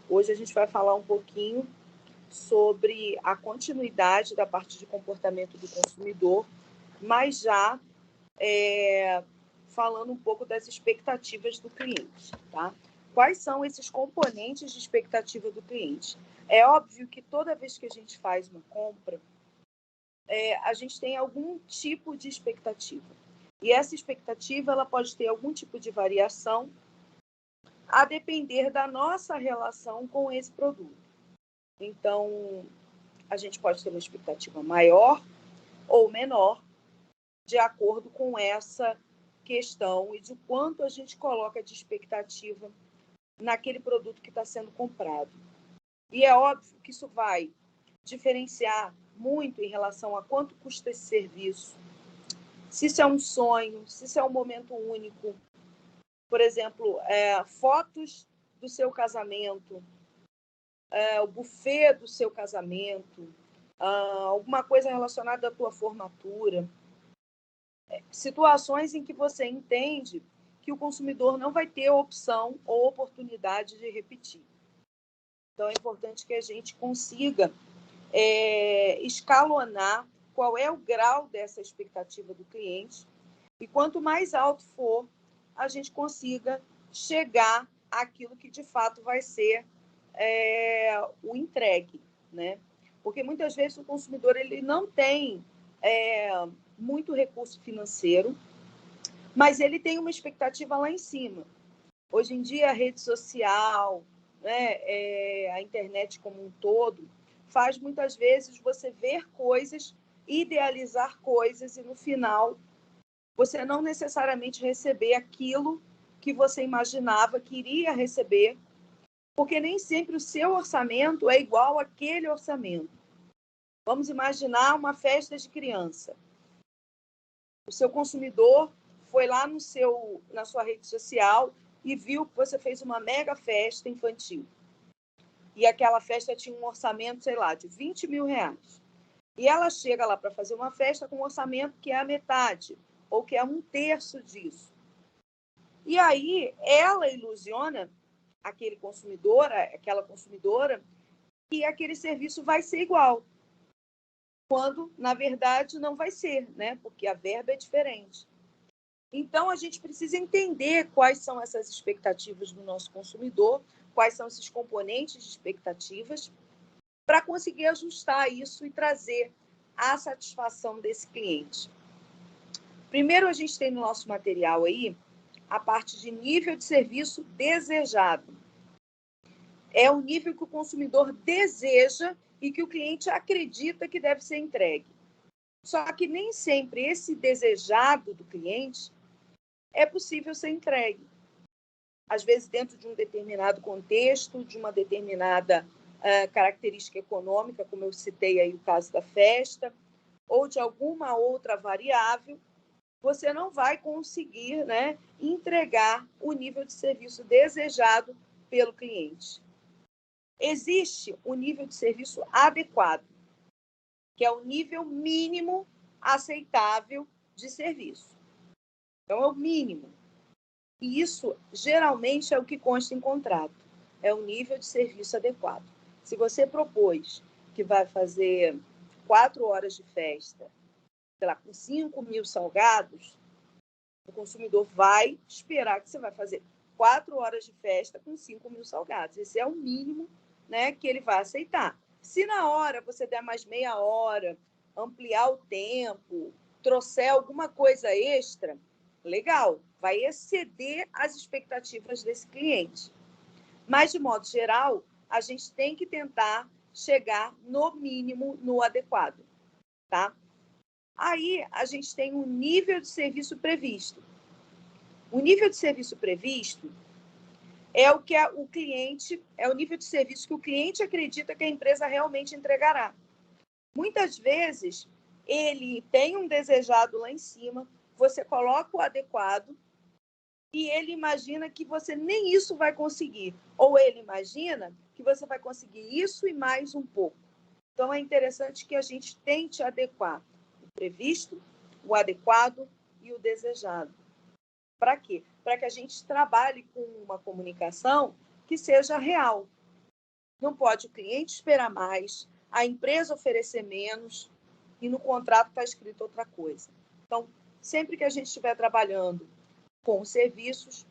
Hoje a gente vai falar um pouquinho sobre a continuidade da parte de comportamento do consumidor, mas já falando um pouco das expectativas do cliente, tá? Quais são esses componentes de expectativa do cliente? É óbvio que toda vez que a gente faz uma compra, a gente tem algum tipo de expectativa. E essa expectativa ela pode ter algum tipo de variação a depender da nossa relação com esse produto. Então, a gente pode ter uma expectativa maior ou menor, de acordo com essa questão e de quanto a gente coloca de expectativa naquele produto que está sendo comprado. E é óbvio que isso vai diferenciar muito em relação a quanto custa esse serviço, se isso é um sonho, se isso é um momento único. Por exemplo, fotos do seu casamento, o buffet do seu casamento, alguma coisa relacionada à tua formatura. Situações em que você entende que o consumidor não vai ter opção ou oportunidade de repetir. Então, é importante que a gente consiga escalonar qual é o grau dessa expectativa do cliente e quanto mais alto for, a gente consiga chegar àquilo que de fato vai ser o entregue, né? Porque muitas vezes o consumidor ele não tem muito recurso financeiro, mas ele tem uma expectativa lá em cima. Hoje em dia, a rede social, né, a internet como um todo, faz muitas vezes você ver coisas, idealizar coisas e no final você não necessariamente receber aquilo que você imaginava que iria receber, porque nem sempre o seu orçamento é igual àquele orçamento. Vamos imaginar uma festa de criança. O seu consumidor foi lá na sua rede social e viu que você fez uma mega festa infantil. E aquela festa tinha um orçamento, sei lá, de 20 mil reais. E ela chega lá para fazer uma festa com um orçamento que é a metade, ou que é um terço disso. E aí ela ilusiona aquele consumidor, aquela consumidora, que aquele serviço vai ser igual. Quando, na verdade, não vai ser, né? Porque a verba é diferente. Então, a gente precisa entender quais são essas expectativas do nosso consumidor, quais são esses componentes de expectativas, para conseguir ajustar isso e trazer a satisfação desse cliente. Primeiro, a gente tem no nosso material aí a parte de nível de serviço desejado. É o nível que o consumidor deseja e que o cliente acredita que deve ser entregue. Só que nem sempre esse desejado do cliente é possível ser entregue. Às vezes, dentro de um determinado contexto, de uma determinada característica econômica, como eu citei aí o caso da festa, ou de alguma outra variável, você não vai conseguir, né, entregar o nível de serviço desejado pelo cliente. Existe o nível de serviço adequado, que é o nível mínimo aceitável de serviço. Então, é o mínimo. E isso, geralmente, é o que consta em contrato. É o nível de serviço adequado. Se você propôs que vai fazer 4 horas de festa, sei lá, com 5 mil salgados, o consumidor vai esperar que você vai fazer 4 horas de festa com 5 mil salgados. Esse é o mínimo, né, que ele vai aceitar. Se na hora você der mais meia hora, ampliar o tempo, trouxer alguma coisa extra, legal, vai exceder as expectativas desse cliente. Mas, de modo geral, a gente tem que tentar chegar no mínimo, no adequado, tá? Aí, a gente tem um nível de serviço previsto. O nível de serviço previsto é o que o cliente, é o nível de serviço que o cliente acredita que a empresa realmente entregará. Muitas vezes, ele tem um desejado lá em cima, você coloca o adequado e ele imagina que você nem isso vai conseguir. Ou ele imagina que você vai conseguir isso e mais um pouco. Então, é interessante que a gente tente adequar o previsto, o adequado e o desejado. Para quê? Para que a gente trabalhe com uma comunicação que seja real. Não pode o cliente esperar mais, a empresa oferecer menos e no contrato está escrito outra coisa. Então, sempre que a gente estiver trabalhando com serviços,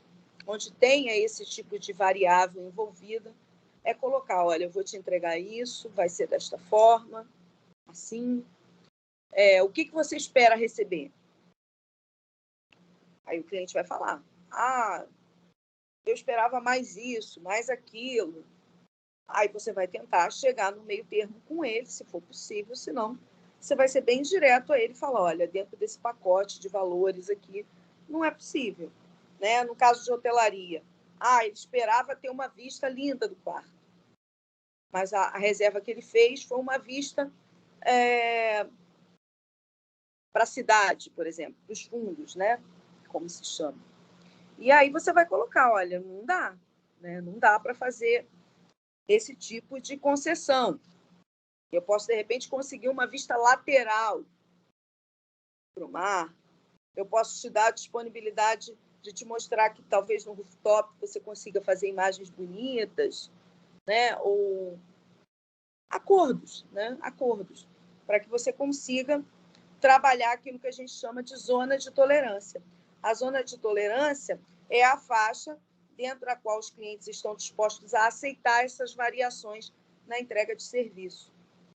onde tenha esse tipo de variável envolvida, é colocar, olha, eu vou te entregar isso, vai ser desta forma, assim. O que você espera receber? Aí o cliente vai falar, eu esperava mais isso, mais aquilo. Aí você vai tentar chegar no meio termo com ele, se for possível, senão você vai ser bem direto a ele e falar, olha, dentro desse pacote de valores aqui, não é possível. Né? No caso de hotelaria, ele esperava ter uma vista linda do quarto, mas a reserva que ele fez foi uma vista para a cidade, por exemplo, para os fundos, né? Como se chama. E aí você vai colocar, olha, não dá, né? Não dá para fazer esse tipo de concessão. Eu posso, de repente, conseguir uma vista lateral para o mar. Eu posso te dar a disponibilidade de te mostrar que talvez no rooftop você consiga fazer imagens bonitas, né? Ou acordos, né? Acordos, para que você consiga trabalhar aquilo que a gente chama de zona de tolerância. A zona de tolerância é a faixa dentro da qual os clientes estão dispostos a aceitar essas variações na entrega de serviço.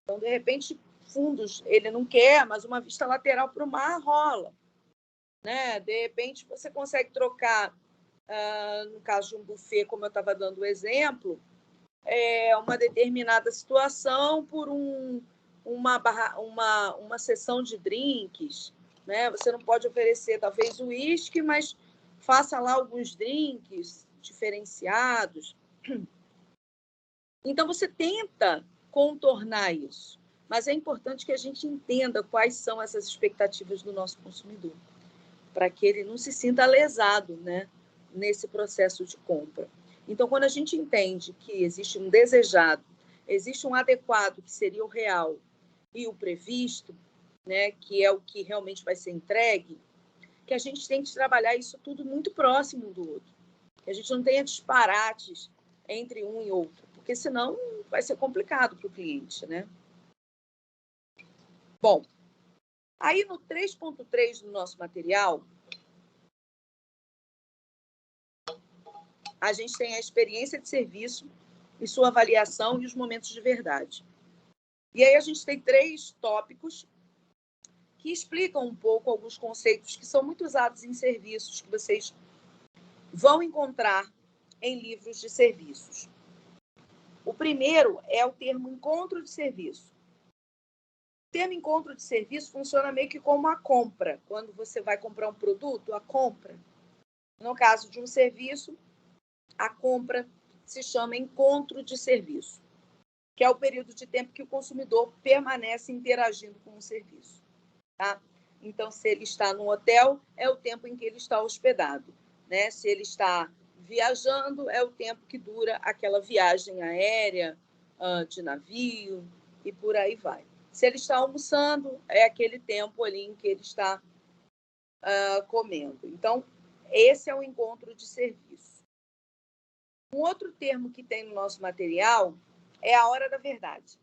Então, de repente, fundos ele não quer, mas uma vista lateral para o mar rola. Né? De repente, você consegue trocar, no caso de um buffet, como eu estava dando o exemplo, uma determinada situação por uma sessão de drinks. Né? Você não pode oferecer, talvez, o uísque, mas faça lá alguns drinks diferenciados. Então, você tenta contornar isso, mas é importante que a gente entenda quais são essas expectativas do nosso consumidor, para que ele não se sinta lesado, né, nesse processo de compra. Então, quando a gente entende que existe um desejado, existe um adequado, que seria o real, e o previsto, né, que é o que realmente vai ser entregue, que a gente tem que trabalhar isso tudo muito próximo do outro. Que a gente não tenha disparates entre um e outro, porque senão vai ser complicado para o cliente, né? Bom, aí no 3.3 do nosso material, a gente tem a experiência de serviço e sua avaliação e os momentos de verdade. E aí a gente tem 3 tópicos que explicam um pouco alguns conceitos que são muito usados em serviços, que vocês vão encontrar em livros de serviços. O primeiro é o termo encontro de serviço. O termo encontro de serviço funciona meio que como a compra. Quando você vai comprar um produto, a compra. No caso de um serviço, a compra se chama encontro de serviço, que é o período de tempo que o consumidor permanece interagindo com o serviço. Tá? Então, se ele está no hotel, é o tempo em que ele está hospedado. Né? Se ele está viajando, é o tempo que dura aquela viagem aérea, de navio, e por aí vai. Se ele está almoçando, é aquele tempo ali em que ele está comendo. Então, esse é o encontro de serviço. Um outro termo que tem no nosso material é a hora da verdade.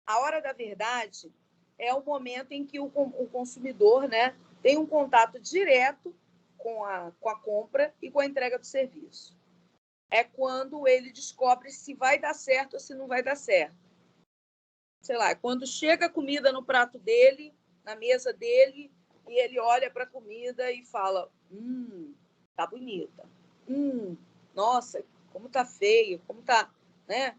A hora da verdade é o momento em que o consumidor, né, tem um contato direto com a compra e com a entrega do serviço. É quando ele descobre se vai dar certo ou se não vai dar certo. Sei lá, quando chega a comida no prato dele, na mesa dele, e ele olha para a comida e fala, tá bonita. Nossa, como tá feio, como tá, né?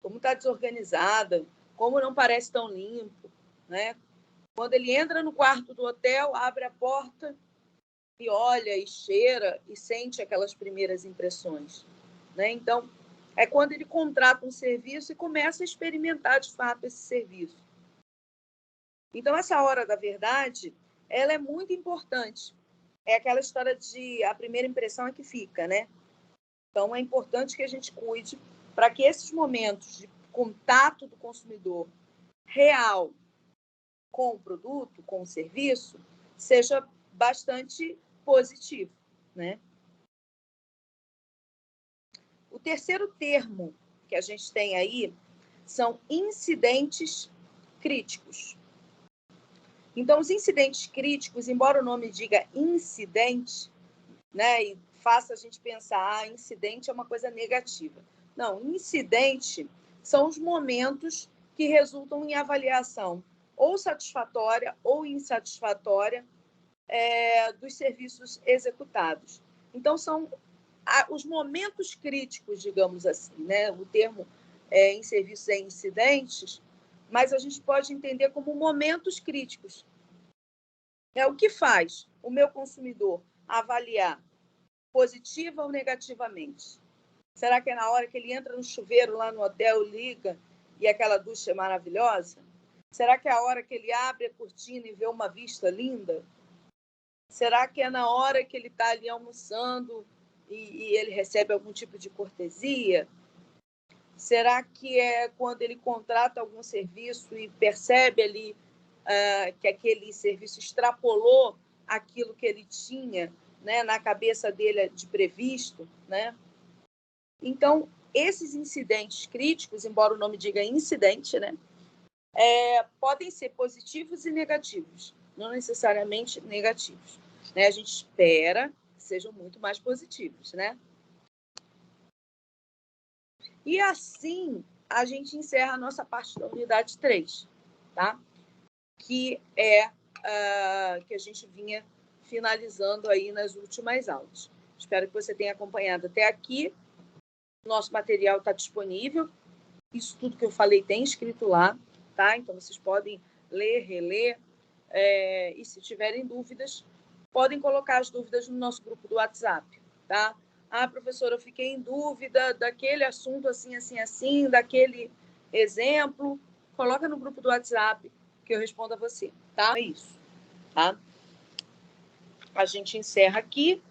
Como tá desorganizada, como não parece tão limpo, né? Quando ele entra no quarto do hotel, abre a porta e olha e cheira e sente aquelas primeiras impressões, né? Então, é quando ele contrata um serviço e começa a experimentar de fato esse serviço. Então, essa hora da verdade, ela é muito importante. É aquela história de a primeira impressão é que fica, né? Então, é importante que a gente cuide para que esses momentos de contato do consumidor real com o produto, com o serviço, seja bastante positivo, né? O terceiro termo que a gente tem aí são incidentes críticos. Então, os incidentes críticos, embora o nome diga incidente, né, e faça a gente pensar, incidente é uma coisa negativa. Não, incidente são os momentos que resultam em avaliação ou satisfatória ou insatisfatória dos serviços executados. Então, são os momentos críticos, digamos assim, né? O termo em serviços é incidentes, mas a gente pode entender como momentos críticos. O que faz o meu consumidor avaliar positiva ou negativamente? Será que é na hora que ele entra no chuveiro lá no hotel, liga e aquela ducha é maravilhosa? Será que é a hora que ele abre a cortina e vê uma vista linda? Será que é na hora que ele está ali almoçando e ele recebe algum tipo de cortesia? Será que é quando ele contrata algum serviço e percebe ali que aquele serviço extrapolou aquilo que ele tinha, né, na cabeça dele de previsto, né? Então, esses incidentes críticos, embora o nome diga incidente, né, podem ser positivos e negativos, não necessariamente negativos. Né? A gente espera que sejam muito mais positivos, né? E assim, a gente encerra a nossa parte da unidade 3, tá? Que é que a gente vinha finalizando aí nas últimas aulas. Espero que você tenha acompanhado até aqui. Nosso material está disponível. Isso tudo que eu falei tem escrito lá, tá? Então, vocês podem ler, reler. E se tiverem dúvidas, podem colocar as dúvidas no nosso grupo do WhatsApp, tá? Professora, eu fiquei em dúvida daquele assunto assim, assim, assim, daquele exemplo. Coloca no grupo do WhatsApp que eu respondo a você, tá? É isso, tá? A gente encerra aqui.